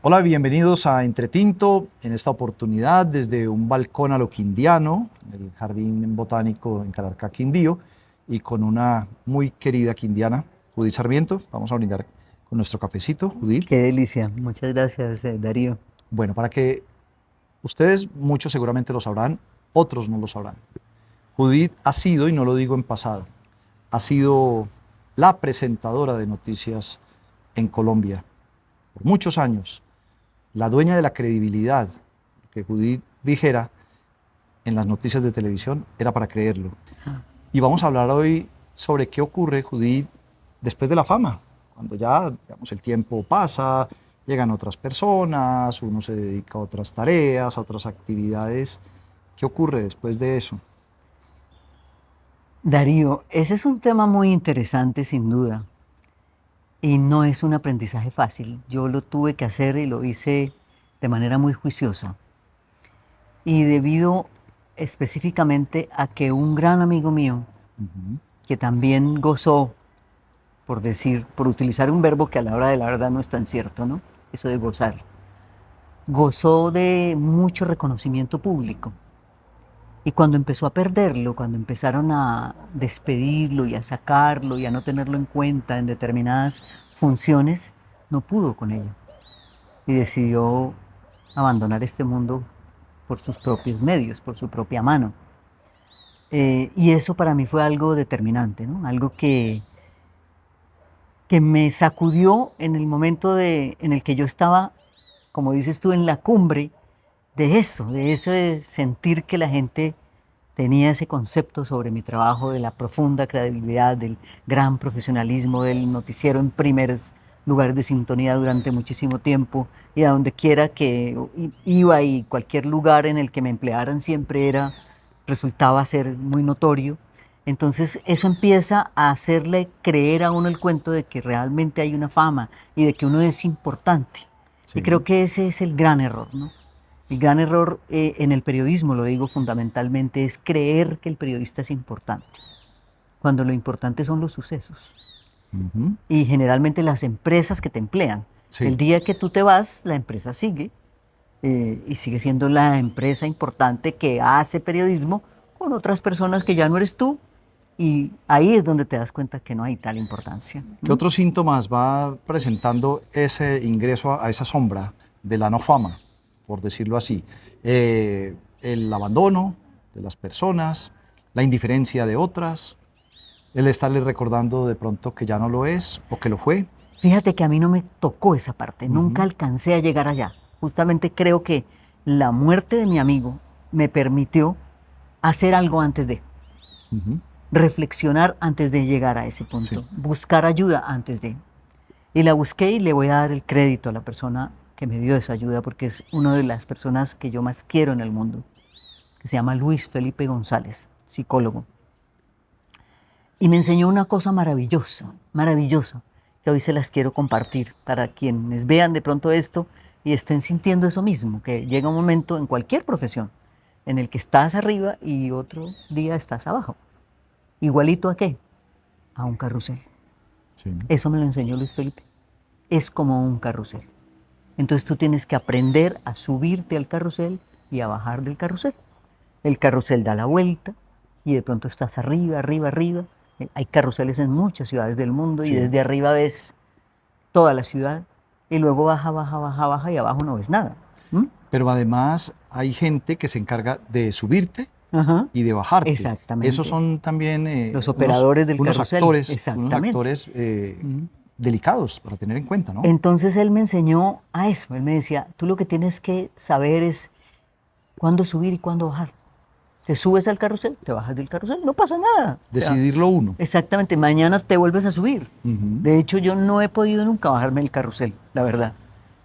Hola, bienvenidos a Entretinto, en esta oportunidad desde un balcón a lo quindiano, el Jardín Botánico en Calarcá, Quindío, y con una muy querida quindiana, Judith Sarmiento. Vamos a brindar con nuestro cafecito, Judith. Qué delicia. Muchas gracias, Darío. Bueno, para que ustedes muchos seguramente lo sabrán, otros no lo sabrán. Judith ha sido, y no lo digo en pasado, ha sido la presentadora de noticias en Colombia por muchos años, la dueña de la credibilidad. Que Judith dijera en las noticias de televisión era para creerlo. Y vamos a hablar hoy sobre qué ocurre, Judith, después de la fama, cuando ya, digamos, el tiempo pasa, llegan otras personas, uno se dedica a otras tareas, a otras actividades. ¿Qué ocurre después de eso? Darío, ese es un tema muy interesante sin duda y no es un aprendizaje fácil. Yo lo tuve que hacer y lo hice de manera muy juiciosa. Y debido específicamente a que un gran amigo mío, que también gozó, por utilizar un verbo que a la hora de la verdad no es tan cierto, ¿no? Eso de gozar, gozó de mucho reconocimiento público. Y cuando empezó a perderlo, cuando empezaron a despedirlo y a sacarlo y a no tenerlo en cuenta en determinadas funciones, no pudo con ello. Y decidió abandonar este mundo por sus propios medios, por su propia mano. Y eso para mí fue algo determinante, ¿no? Algo que me sacudió en el momento en el que yo estaba, como dices tú, en la cumbre de eso, de ese sentir que la gente tenía ese concepto sobre mi trabajo, de la profunda credibilidad, del gran profesionalismo del noticiero en primeros lugares de sintonía durante muchísimo tiempo, y a donde quiera que iba y cualquier lugar en el que me emplearan siempre resultaba ser muy notorio. Entonces eso empieza a hacerle creer a uno el cuento de que realmente hay una fama y de que uno es importante. Sí. Y creo que ese es el gran error, ¿no? El gran error en el periodismo, lo digo fundamentalmente, es creer que el periodista es importante, cuando lo importante son los sucesos. Y generalmente las empresas que te emplean. Sí. El día que tú te vas, la empresa sigue y sigue siendo la empresa importante que hace periodismo con otras personas que ya no eres tú. Y ahí es donde te das cuenta que no hay tal importancia. ¿Qué otros síntomas va presentando ese ingreso a esa sombra de la no fama, por decirlo así? El abandono de las personas, la indiferencia de otras, el estarle recordando de pronto que ya no lo es o que lo fue. Fíjate que a mí no me tocó esa parte, nunca alcancé a llegar allá. Justamente creo que la muerte de mi amigo me permitió hacer algo antes de, reflexionar antes de llegar a ese punto, Sí. buscar ayuda antes de. Y la busqué y le voy a dar el crédito a la persona que me dio esa ayuda porque es una de las personas que yo más quiero en el mundo, que se llama Luis Felipe González, psicólogo. Y me enseñó una cosa maravillosa, maravillosa, que hoy se las quiero compartir para quienes vean de pronto esto y estén sintiendo eso mismo, que llega un momento en cualquier profesión en el que estás arriba y otro día estás abajo. ¿Igualito a qué? A un carrusel. Sí. Eso me lo enseñó Luis Felipe. Es como un carrusel. Entonces tú tienes que aprender a subirte al carrusel y a bajar del carrusel. El carrusel da la vuelta y de pronto estás arriba, arriba, arriba. Hay carruseles en muchas ciudades del mundo Sí. y desde arriba ves toda la ciudad y luego baja, baja, baja, baja y abajo no ves nada. Pero además hay gente que se encarga de subirte Ajá. y de bajarte. Exactamente. Esos son también Los operadores del unos carrusel. actores, Exactamente. delicados para tener en cuenta, ¿no? Entonces él me enseñó a eso. Él me decía, tú lo que tienes que saber es cuándo subir y cuándo bajar. Te subes al carrusel, te bajas del carrusel, no pasa nada. Decidirlo uno. Exactamente, mañana te vuelves a subir. De hecho, yo no he podido nunca bajarme del carrusel, la verdad.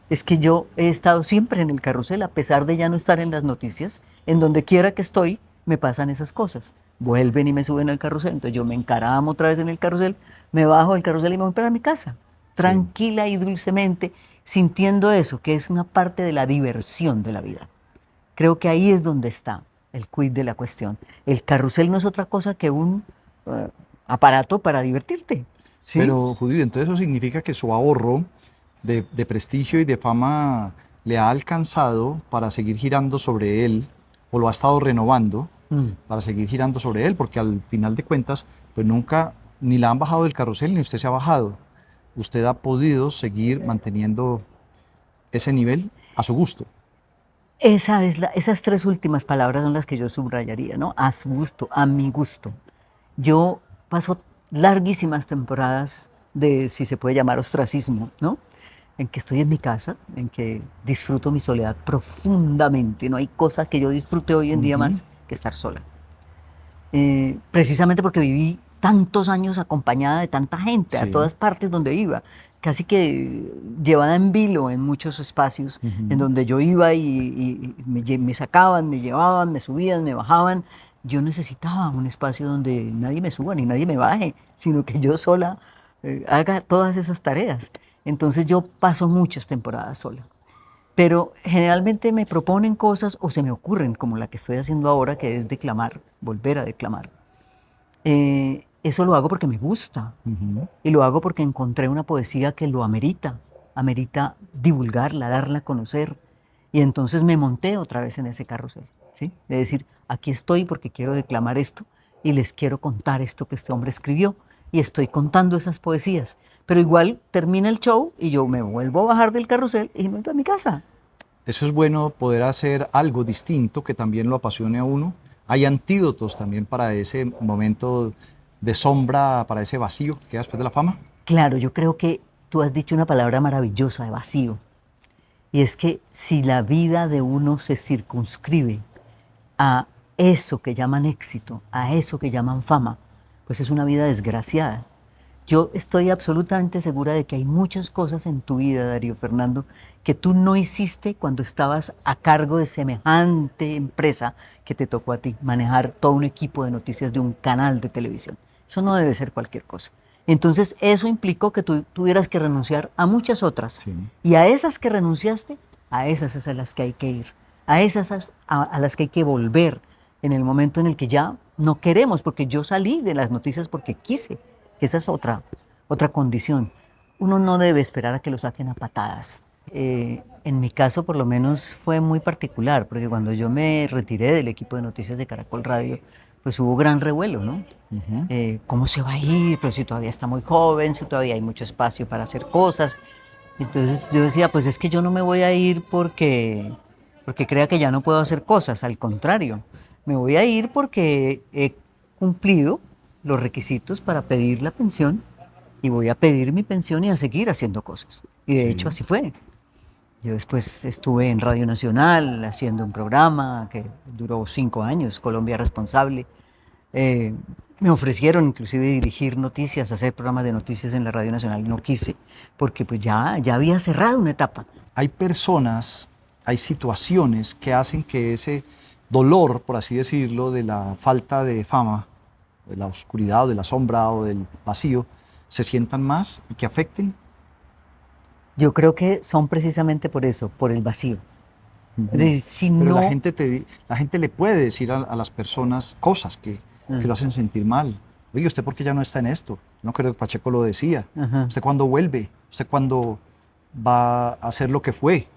Es que yo he estado siempre en el carrusel, a pesar de ya no estar en las noticias. En donde quiera que estoy, me pasan esas cosas. Vuelven y me suben al carrusel, entonces yo me encaramo otra vez en el carrusel, me bajo del carrusel y me voy para mi casa. Tranquila y dulcemente, sintiendo eso, que es una parte de la diversión de la vida. Creo que ahí es donde está el quid de la cuestión. El carrusel no es otra cosa que un aparato para divertirte. ¿Sí? Pero, Judith, entonces eso significa que su ahorro de prestigio y de fama le ha alcanzado para seguir girando sobre él, o lo ha estado renovando para seguir girando sobre él, porque al final de cuentas, pues nunca ni la han bajado del carrusel ni usted se ha bajado. Usted ha podido seguir manteniendo ese nivel a su gusto. Esas tres últimas palabras son las que yo subrayaría, ¿no? A su gusto, a mi gusto. Yo paso larguísimas temporadas de, si se puede llamar, ostracismo, ¿no? En que estoy en mi casa, en que disfruto mi soledad profundamente. No hay cosa que yo disfrute hoy en día más que estar sola. Precisamente porque viví tantos años acompañada de tanta gente, a todas partes donde iba, casi que llevada en vilo en muchos espacios en donde yo iba y me sacaban, me llevaban, me subían, me bajaban. Yo necesitaba un espacio donde nadie me suba ni nadie me baje, sino que yo sola haga todas esas tareas. Entonces yo paso muchas temporadas sola. Pero generalmente me proponen cosas o se me ocurren, como la que estoy haciendo ahora, que es declamar, volver a declamar. Eso lo hago porque me gusta y lo hago porque encontré una poesía que lo amerita, amerita divulgarla, darla a conocer. Y entonces me monté otra vez en ese carrusel, ¿sí? De decir, aquí estoy porque quiero declamar esto y les quiero contar esto que este hombre escribió y estoy contando esas poesías. Pero igual termina el show y yo me vuelvo a bajar del carrusel y me voy a mi casa. Eso es bueno, poder hacer algo distinto que también lo apasione a uno. Hay antídotos también para ese momento de sombra, para ese vacío que queda después de la fama. Claro, yo creo que tú has dicho una palabra maravillosa de vacío. Y es que si la vida de uno se circunscribe a eso que llaman éxito, a eso que llaman fama, pues es una vida desgraciada. Yo estoy absolutamente segura de que hay muchas cosas en tu vida, Darío Fernando, que tú no hiciste cuando estabas a cargo de semejante empresa que te tocó a ti, manejar todo un equipo de noticias de un canal de televisión. Eso no debe ser cualquier cosa. Entonces eso implicó que tú tuvieras que renunciar a muchas otras. Sí. Y a esas que renunciaste, a esas es a las que hay que ir, a esas a las que hay que volver en el momento en el que ya no queremos, porque yo salí de las noticias porque quise. Esa es otra condición. Uno no debe esperar a que lo saquen a patadas. En mi caso, por lo menos, fue muy particular, porque cuando yo me retiré del equipo de noticias de Caracol Radio, pues hubo gran revuelo, ¿no? ¿Cómo se va a ir? Pero si todavía está muy joven, si todavía hay mucho espacio para hacer cosas. Entonces yo decía, pues es que yo no me voy a ir porque crea que ya no puedo hacer cosas, al contrario, me voy a ir porque he cumplido los requisitos para pedir la pensión y voy a pedir mi pensión y a seguir haciendo cosas. Y de hecho así fue. Yo después estuve en Radio Nacional haciendo un programa que duró 5 años, Colombia Responsable. Me ofrecieron inclusive dirigir noticias, hacer programas de noticias en la Radio Nacional y no quise, porque pues ya había cerrado una etapa. Hay personas, hay situaciones que hacen que ese dolor, por así decirlo, de la falta de fama, de la oscuridad, o de la sombra o del vacío, se sientan más y que afecten. Yo creo que son precisamente por eso, por el vacío. Es decir, si Pero no... la gente le puede decir a las personas cosas que lo hacen sentir mal. Oye, ¿usted por qué ya no está en esto? No creo que Pacheco lo decía. ¿Usted cuándo vuelve? ¿Usted cuándo va a hacer lo que fue?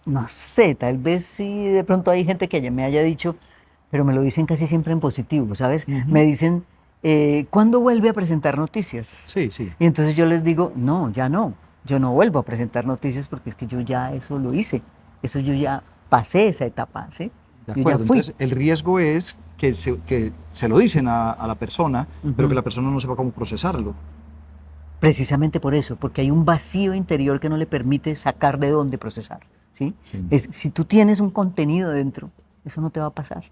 No sé, tal vez sí de pronto hay gente que ya me haya dicho, pero me lo dicen casi siempre en positivo, ¿sabes? Me dicen, ¿cuándo vuelve a presentar noticias? Sí, sí. Y entonces yo les digo, no, ya no, yo no vuelvo a presentar noticias porque es que yo ya eso lo hice, eso yo ya pasé esa etapa, ¿sí? De Yo acuerdo, ya fui. entonces el riesgo es que se lo dicen a la persona, pero que la persona no sepa cómo procesarlo. Precisamente por eso, porque hay un vacío interior que no le permite sacar de dónde procesar, ¿sí? Sí. Si tú tienes un contenido dentro, eso no te va a pasar,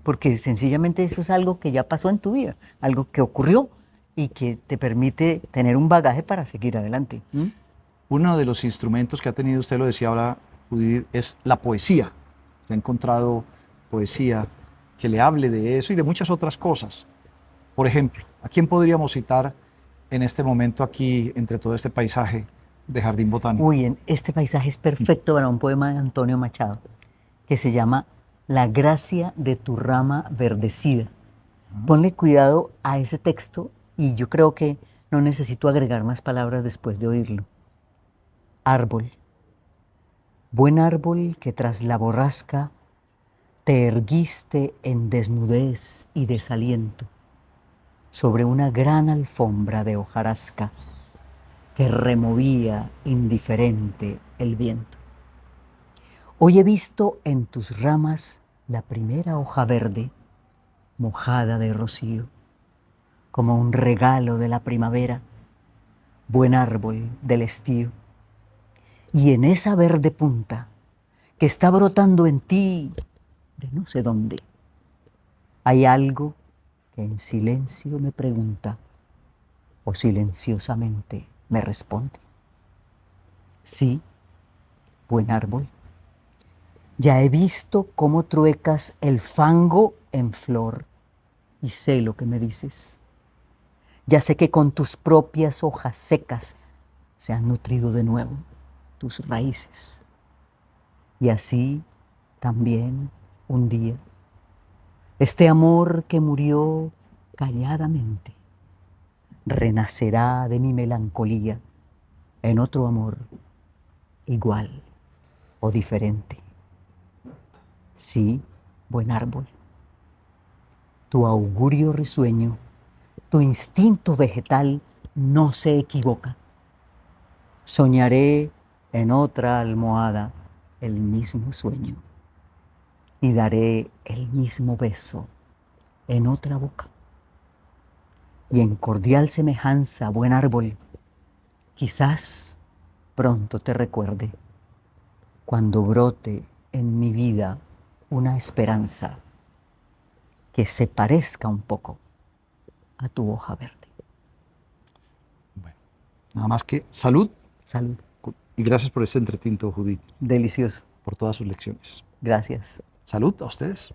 porque sencillamente eso es algo que ya pasó en tu vida, algo que ocurrió y que te permite tener un bagaje para seguir adelante. Uno de los instrumentos que ha tenido, usted lo decía ahora, Judith, es la poesía. Usted ha encontrado poesía que le hable de eso y de muchas otras cosas. Por ejemplo, ¿a quién podríamos citar en este momento aquí, entre todo este paisaje de Jardín Botánico? Uy, este paisaje es perfecto para un poema de Antonio Machado, que se llama La gracia de tu rama verdecida. Ponle cuidado a ese texto y yo creo que No necesito agregar más palabras después de oírlo. Árbol. Buen árbol que tras la borrasca te erguiste en desnudez y desaliento sobre una gran alfombra de hojarasca que removía indiferente el viento. Hoy he visto en tus ramas la primera hoja verde, mojada de rocío, como un regalo de la primavera, buen árbol del estío. Y en esa verde punta que está brotando en ti de no sé dónde, hay algo que en silencio me pregunta o silenciosamente me responde. Sí, buen árbol, ya he visto cómo truecas el fango en flor y sé lo que me dices. Ya sé que con tus propias hojas secas se han nutrido de nuevo tus raíces. Y así también un día, este amor que murió calladamente, renacerá de mi melancolía en otro amor igual o diferente. Sí, buen árbol, tu augurio risueño, tu instinto vegetal no se equivoca. Soñaré en otra almohada el mismo sueño y daré el mismo beso en otra boca. Y en cordial semejanza, buen árbol, quizás pronto te recuerde cuando brote en mi vida una esperanza que se parezca un poco a tu hoja verde. Bueno, nada más que salud Salud. y gracias por este entretinto, Judith, Delicioso. por todas sus lecciones. Gracias. Salud a ustedes.